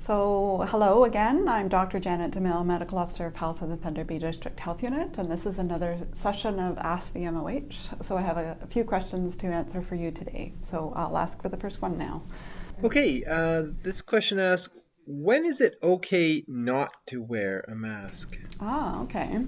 So, hello again. I'm Dr. Janet DeMille, Medical Officer of Health of the Thunder Bay District Health Unit, and this is another session of Ask the MOH. So, I have a few questions to answer for you today. So, I'll ask for the first one now. Okay, this question asks, when is it okay not to wear a mask? Okay.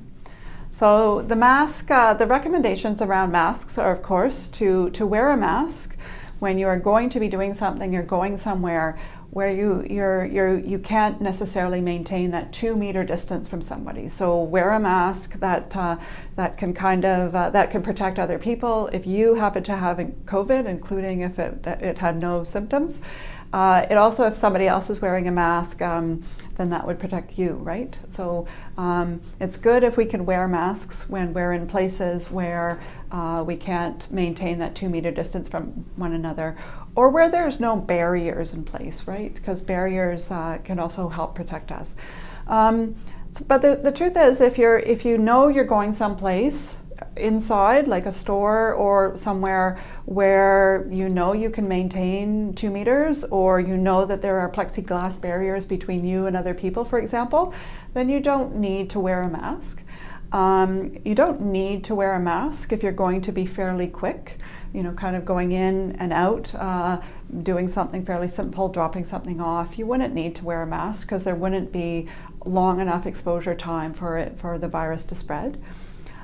So the recommendations around masks are, of course, to wear a mask when you are going to be doing something, you're going somewhere where you can't necessarily maintain that 2 meter distance from somebody. So wear a mask that can that can protect other people. If you happen to have COVID, including if it had no symptoms, it also, if somebody else is wearing a mask, then that would protect you, right? So it's good if we can wear masks when we're in places where we can't maintain that 2 meter distance from one another, or where there's no barriers in place, right? Because barriers can also help protect us. But the truth is, if you know you're going someplace inside, like a store or somewhere where you know you can maintain 2 meters, or you know that there are plexiglass barriers between you and other people, for example, then you don't need to wear a mask. You don't need to wear a mask if you're going to be fairly quick, kind of going in and out, doing something fairly simple, dropping something off. You wouldn't need to wear a mask because there wouldn't be long enough exposure time for the virus to spread.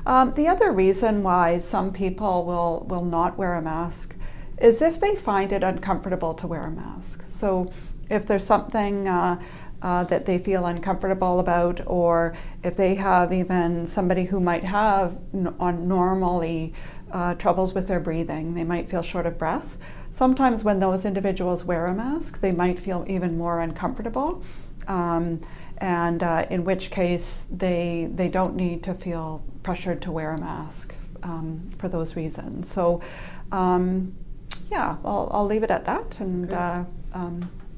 The other reason why some people will not wear a mask is if they find it uncomfortable to wear a mask. So if there's something that they feel uncomfortable about, or if they have even somebody who might have normally troubles with their breathing, they might feel short of breath. Sometimes when those individuals wear a mask, they might feel even more uncomfortable. And in which case they don't need to feel pressured to wear a mask for those reasons. So yeah, I'll leave it at that, and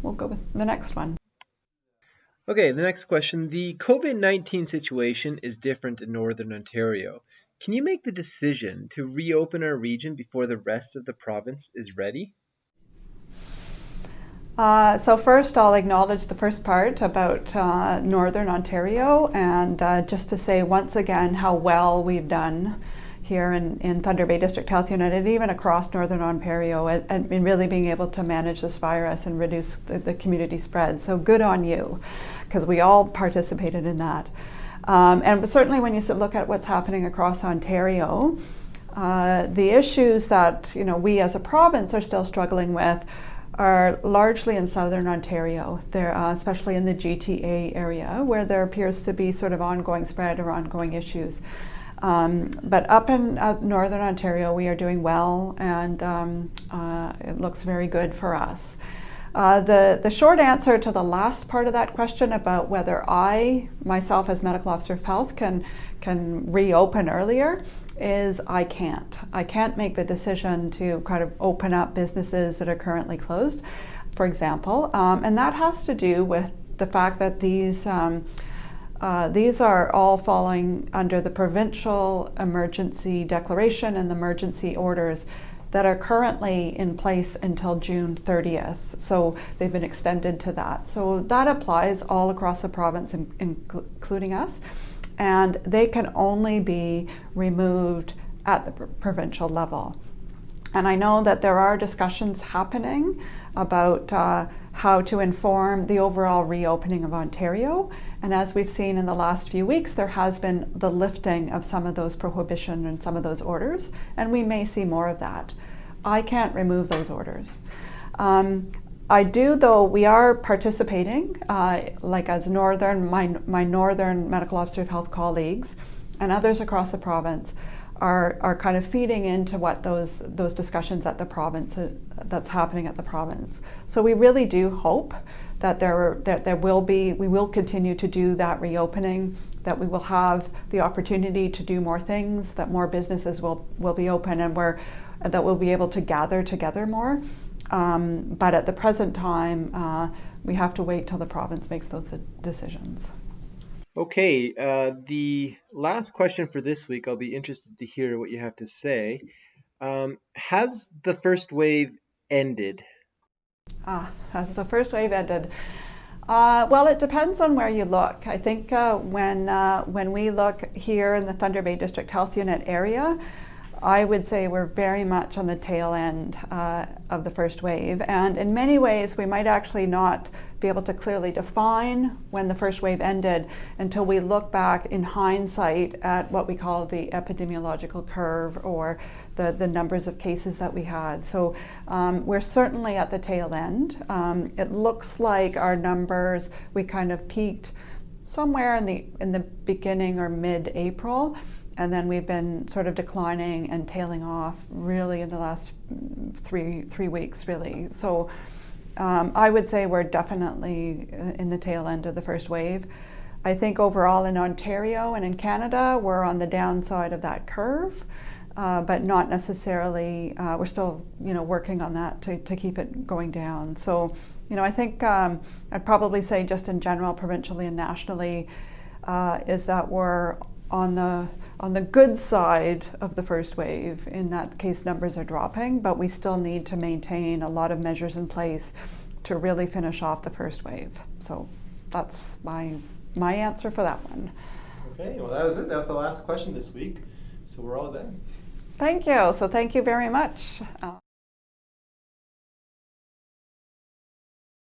we'll go with the next one. Okay, the next question. The COVID-19 situation is different in Northern Ontario. Can you make the decision to reopen our region before the rest of the province is ready? So first, I'll acknowledge the first part about Northern Ontario, and just to say once again how well we've done here in Thunder Bay District Health Unit, and even across Northern Ontario, and in really being able to manage this virus and reduce the community spread. So good on you, because we all participated in that. And certainly when you look at what's happening across Ontario, the issues that we as a province are still struggling with are largely in southern Ontario. They're especially in the GTA area, where there appears to be sort of ongoing spread or ongoing issues. But up in northern Ontario, we are doing well, and it looks very good for us. The short answer to the last part of that question about whether I, myself as Medical Officer of Health, can reopen earlier is I can't. I can't make the decision to kind of open up businesses that are currently closed, for example. And that has to do with the fact that these are all falling under the provincial emergency declaration and the emergency orders that are currently in place until June 30th. So they've been extended to that. So that applies all across the province, including us. And they can only be removed at the provincial level. And I know that there are discussions happening about how to inform the overall reopening of Ontario. And as we've seen in the last few weeks, there has been the lifting of some of those prohibitions and some of those orders, and we may see more of that. I can't remove those orders. I do, though, we are participating, like as my northern medical officer of health colleagues and others across the province are kind of feeding into what those discussions at the province that's happening at the province. So we really do hope that we will continue to do that reopening, that we will have the opportunity to do more things, that more businesses will be open, and that we'll be able to gather together more. But at the present time, we have to wait till the province makes those decisions. Okay, the last question for this week, I'll be interested to hear what you have to say. Has the first wave ended? Has the first wave ended? Well, it depends on where you look. I think when we look here in the Thunder Bay District Health Unit area, I would say we're very much on the tail end of the first wave. And in many ways, we might actually not be able to clearly define when the first wave ended until we look back in hindsight at what we call the epidemiological curve, or the numbers of cases that we had. So we're certainly at the tail end. It looks like our numbers, we kind of peaked somewhere in the beginning or mid-April. And then we've been sort of declining and tailing off really in the last three weeks, really. So I would say we're definitely in the tail end of the first wave. I think overall in Ontario and in Canada, we're on the downside of that curve, but not necessarily, we're still working on that to keep it going down. So I think I'd probably say just in general, provincially and nationally, is that we're on the good side of the first wave. In that case, numbers are dropping, but we still need to maintain a lot of measures in place to really finish off the first wave. So that's my answer for that one. Okay, well that was it. That was the last question this week. So we're all done. Thank you. So thank you very much.